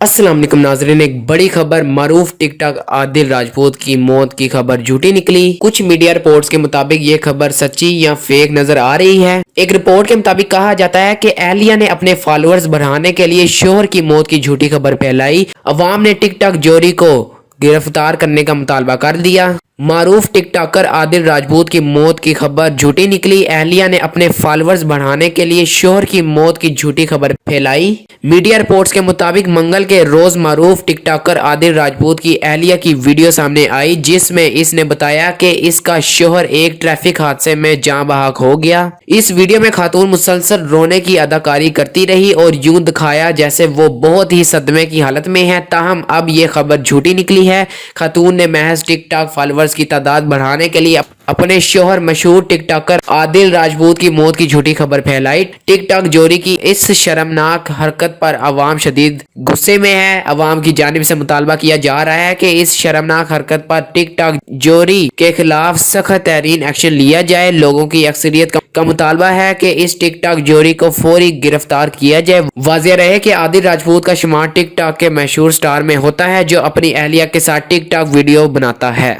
السلام علیکم ناظرین، ایک بڑی خبر معروف ٹک ٹاک عادل راجپوت کی موت کی خبر جھوٹی نکلی۔ کچھ میڈیا رپورٹس کے مطابق یہ خبر سچی یا فیک نظر آ رہی ہے۔ ایک رپورٹ کے مطابق کہا جاتا ہے کہ اہلیہ نے اپنے فالوورز بڑھانے کے لیے شوہر کی موت کی جھوٹی خبر پھیلائی۔ عوام نے ٹک ٹاک جوری کو گرفتار کرنے کا مطالبہ کر دیا۔ معروف ٹک ٹاکر عادل راجپوت کی موت کی خبر جھوٹی نکلی۔ اہلیہ نے اپنے فالوورز بڑھانے کے لیے شوہر کی موت کی جھوٹی خبر پھیلائی۔ میڈیا رپورٹس کے مطابق منگل کے روز معروف ٹک ٹاکر عادل راجپوت کی اہلیہ کی ویڈیو سامنے آئی، جس میں اس نے بتایا کہ اس کا شوہر ایک ٹریفک حادثے میں جاں بحق ہو گیا۔ اس ویڈیو میں خاتون مسلسل رونے کی اداکاری کرتی رہی اور یوں دکھایا جیسے وہ بہت ہی صدمے کی حالت میں ہے، تاہم اب یہ خبر جھوٹی نکلی ہے۔ خاتون نے محض ٹک ٹاک فالوورز کی تعداد بڑھانے کے لیے اپنے شوہر مشہور ٹک ٹاکر عادل راجپوت کی موت کی جھوٹی خبر پھیلائی۔ ٹک ٹاک جوری کی اس شرمناک حرکت پر عوام شدید غصے میں ہے۔ عوام کی جانب سے مطالبہ کیا جا رہا ہے کہ اس شرمناک حرکت پر ٹک ٹاک جوری کے خلاف سخت ترین ایکشن لیا جائے۔ لوگوں کی اکثریت کا مطالبہ ہے کہ اس ٹک ٹاک جوری کو فوری گرفتار کیا جائے۔ واضح رہے کہ عادل راجپوت کا شمار ٹک ٹاک کے مشہور سٹار میں ہوتا ہے جو اپنی اہلیہ کے ساتھ ٹک ٹاک ویڈیو بناتا ہے۔